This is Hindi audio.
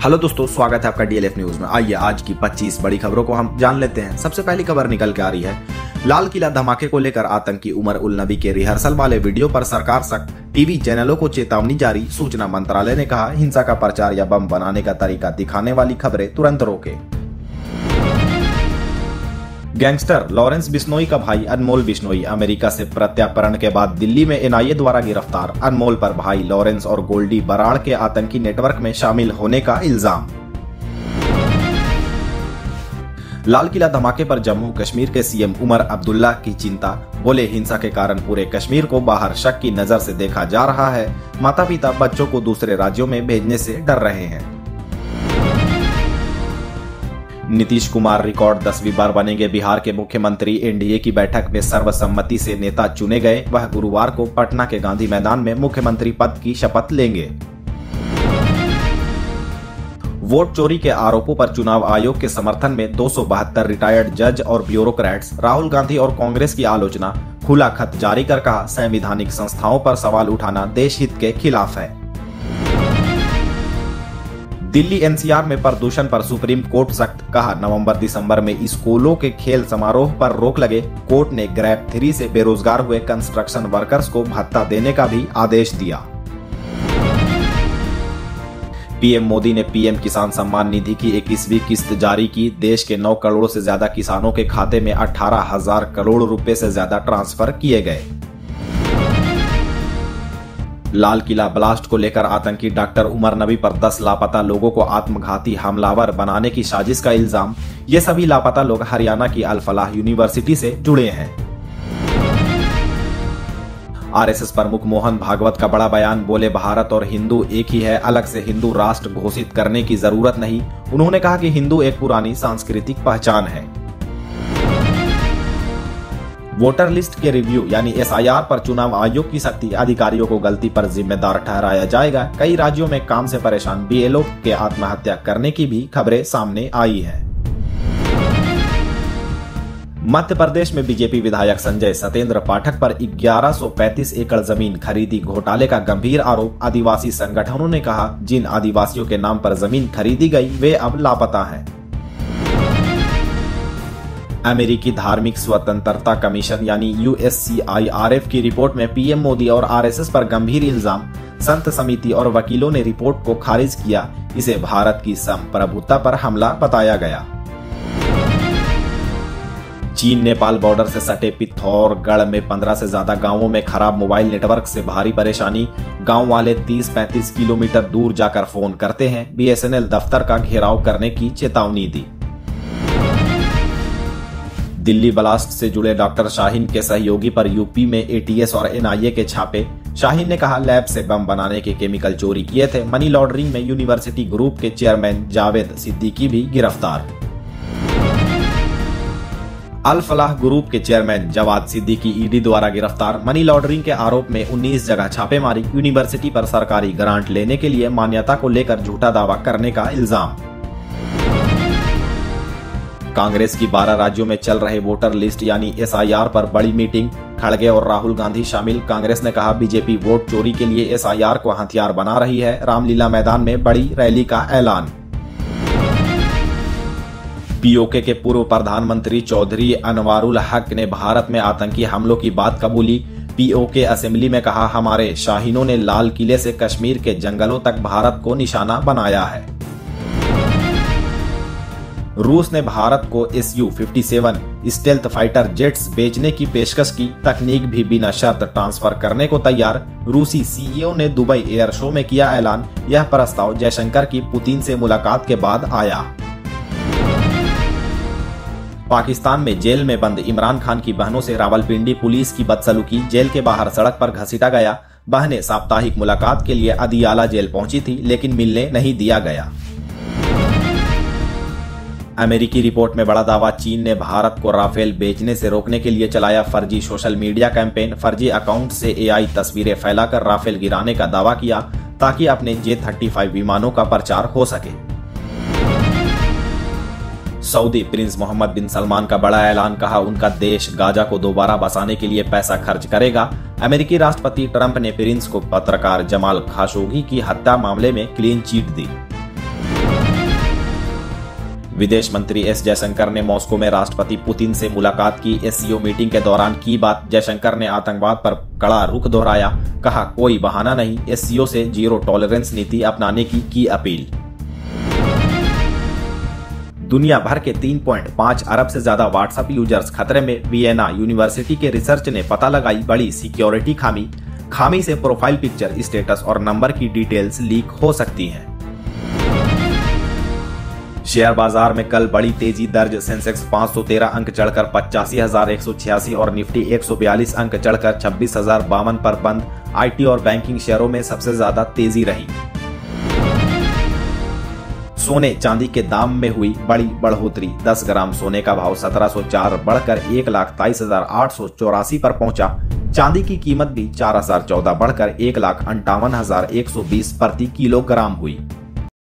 हेलो दोस्तों, स्वागत है आपका डीएलएफ न्यूज में। आइए आज की 25 बड़ी खबरों को हम जान लेते हैं। सबसे पहली खबर निकल के आ रही है, लाल किला धमाके को लेकर आतंकी उमर उल नबी के रिहर्सल वाले वीडियो पर सरकार सख्त, टीवी चैनलों को चेतावनी जारी। सूचना मंत्रालय ने कहा, हिंसा का प्रचार या बम बनाने का तरीका दिखाने वाली खबरें तुरंत रोके। गैंगस्टर लॉरेंस बिश्नोई का भाई अनमोल बिश्नोई अमेरिका से प्रत्यार्पण के बाद दिल्ली में एनआईए द्वारा गिरफ्तार। अनमोल पर भाई लॉरेंस और गोल्डी बराड़ के आतंकी नेटवर्क में शामिल होने का इल्जाम। लाल किला धमाके पर जम्मू कश्मीर के सीएम उमर अब्दुल्ला की चिंता, बोले हिंसा के कारण पूरे कश्मीर को बाहर शक की नजर से देखा जा रहा है। माता पिता बच्चों को दूसरे राज्यों में भेजने से डर रहे हैं। नीतीश कुमार रिकॉर्ड 10वीं बार बनेंगे बिहार के मुख्यमंत्री। एनडीए की बैठक में सर्वसम्मति से नेता चुने गए। वह गुरुवार को पटना के गांधी मैदान में मुख्यमंत्री पद की शपथ लेंगे। वोट चोरी के आरोपों पर चुनाव आयोग के समर्थन में 272 रिटायर्ड जज और ब्यूरोक्रेट्स। राहुल गांधी और कांग्रेस की आलोचना। खुला खत जारी कर कहा, संवैधानिक संस्थाओं पर सवाल उठाना देश हित के खिलाफ है। दिल्ली एनसीआर में प्रदूषण पर सुप्रीम कोर्ट सख्त, कहा नवंबर दिसंबर में स्कूलों के खेल समारोह पर रोक लगे। कोर्ट ने ग्रैब 3 से बेरोजगार हुए कंस्ट्रक्शन वर्कर्स को भत्ता देने का भी आदेश दिया। पीएम मोदी ने पीएम किसान सम्मान निधि की 21वीं किस्त जारी की। देश के 9 करोड़ से ज्यादा किसानों के खाते में 18,000 करोड़ रुपए से ज्यादा ट्रांसफर किए गए। लाल किला ब्लास्ट को लेकर आतंकी डॉक्टर उमर नबी पर 10 लापता लोगों को आत्मघाती हमलावर बनाने की साजिश का इल्जाम। ये सभी लापता लोग हरियाणा की अल फलाह यूनिवर्सिटी से जुड़े हैं। आरएसएस प्रमुख मोहन भागवत का बड़ा बयान, बोले भारत और हिंदू एक ही है, अलग से हिंदू राष्ट्र घोषित करने की जरूरत नहीं। उन्होंने कहा कि हिंदू एक पुरानी सांस्कृतिक पहचान है। वोटर लिस्ट के रिव्यू यानी एसआईआर पर चुनाव आयोग की सख्ती, अधिकारियों को गलती पर जिम्मेदार ठहराया जाएगा। कई राज्यों में काम से परेशान बीएलओ के आत्महत्या करने की भी खबरें सामने आई हैं। मध्य प्रदेश में बीजेपी विधायक संजय सतेंद्र पाठक पर 1135 एकड़ जमीन खरीदी घोटाले का गंभीर आरोप। आदिवासी संगठनों ने कहा, जिन आदिवासियों के नाम पर जमीन खरीदी गई वे अब लापता हैं। अमेरिकी धार्मिक स्वतंत्रता कमीशन यानी यूएससीआईआरएफ की रिपोर्ट में पीएम मोदी और आरएसएस पर गंभीर इल्जाम। संत समिति और वकीलों ने रिपोर्ट को खारिज किया। इसे भारत की संप्रभुता पर हमला बताया गया। चीन नेपाल बॉर्डर से सटे पिथौरगढ़ में 15 से ज्यादा गांवों में खराब मोबाइल नेटवर्क से भारी परेशानी। गांव वाले 30-35 किलोमीटर दूर जाकर फोन करते हैं। बीएसएनएल दफ्तर का घेराव करने की चेतावनी दी। दिल्ली ब्लास्ट से जुड़े डॉक्टर शाहीन के सहयोगी पर यूपी में एटीएस और एनआईए के छापे। शाहीन ने कहा, लैब से बम बनाने के केमिकल चोरी किए थे। मनी लॉन्ड्रिंग में यूनिवर्सिटी ग्रुप के चेयरमैन जावेद सिद्दीकी भी गिरफ्तार। अल फलाह ग्रुप के चेयरमैन जवाद सिद्दीकी ईडी द्वारा गिरफ्तार। मनी लॉन्ड्रिंग के आरोप में 19 जगह छापेमारी। यूनिवर्सिटी पर सरकारी ग्रांट लेने के लिए मान्यता को लेकर झूठा दावा करने का इल्जाम। कांग्रेस की 12 राज्यों में चल रहे वोटर लिस्ट यानी एसआईआर पर बड़ी मीटिंग। खड़गे और राहुल गांधी शामिल। कांग्रेस ने कहा, बीजेपी वोट चोरी के लिए एसआईआर को हथियार बना रही है। रामलीला मैदान में बड़ी रैली का ऐलान। पीओके के पूर्व प्रधानमंत्री चौधरी अनवारुल हक ने भारत में आतंकी हमलों की बात कबूली। पीओके असेंबली में कहा, हमारे शाहीनों ने लाल किले से कश्मीर के जंगलों तक भारत को निशाना बनाया है। रूस ने भारत को SU-57 स्टेल्थ फाइटर जेट्स बेचने की पेशकश की। तकनीक भी बिना शर्त ट्रांसफर करने को तैयार। रूसी सीईओ ने दुबई एयर शो में किया ऐलान। यह प्रस्ताव जयशंकर की पुतिन से मुलाकात के बाद आया। पाकिस्तान में जेल में बंद इमरान खान की बहनों से रावलपिंडी पुलिस की बदसलूकी। जेल के बाहर सड़क पर घसीटा गया। बहनें साप्ताहिक मुलाकात के लिए अदियाला जेल पहुंची थी, लेकिन मिलने नहीं दिया गया। अमेरिकी रिपोर्ट में बड़ा दावा, चीन ने भारत को राफेल बेचने से रोकने के लिए चलाया फर्जी सोशल मीडिया कैंपेन। फर्जी अकाउंट से एआई तस्वीरें फैलाकर राफेल गिराने का दावा किया ताकि अपने J-35 विमानों का प्रचार हो सके। सऊदी प्रिंस मोहम्मद बिन सलमान का बड़ा ऐलान, कहा उनका देश गाजा को दोबारा बसाने के लिए पैसा खर्च करेगा। अमेरिकी राष्ट्रपति ट्रंप ने प्रिंस को पत्रकार जमाल खाशोगी की हत्या मामले में क्लीन चिट दी। विदेश मंत्री एस जयशंकर ने मॉस्को में राष्ट्रपति पुतिन से मुलाकात की। एससीओ मीटिंग के दौरान की बात। जयशंकर ने आतंकवाद पर कड़ा रुख दोहराया। कहा, कोई बहाना नहीं, एससीओ से जीरो टॉलरेंस नीति अपनाने की अपील। दुनिया भर के 3.5 अरब से ज्यादा व्हाट्सएप यूजर्स खतरे में। वियना यूनिवर्सिटी के रिसर्च ने पता लगाई बड़ी सिक्योरिटी खामी से प्रोफाइल पिक्चर, स्टेटस और नंबर की डिटेल्स लीक हो सकती हैं। शेयर बाजार में कल बड़ी तेजी दर्ज। सेंसेक्स 513 अंक चढ़कर 85,186 और निफ्टी 142 अंक चढ़कर 26,052 पर बंद। आईटी और बैंकिंग शेयरों में सबसे ज्यादा तेजी रही। सोने चांदी के दाम में हुई बड़ी बढ़ोतरी। 10 ग्राम सोने का भाव 1704 बढ़कर 1,23,884 पर पहुंचा। चांदी की कीमत भी 4,014 बढ़कर 1,58,120 प्रति किलोग्राम हुई।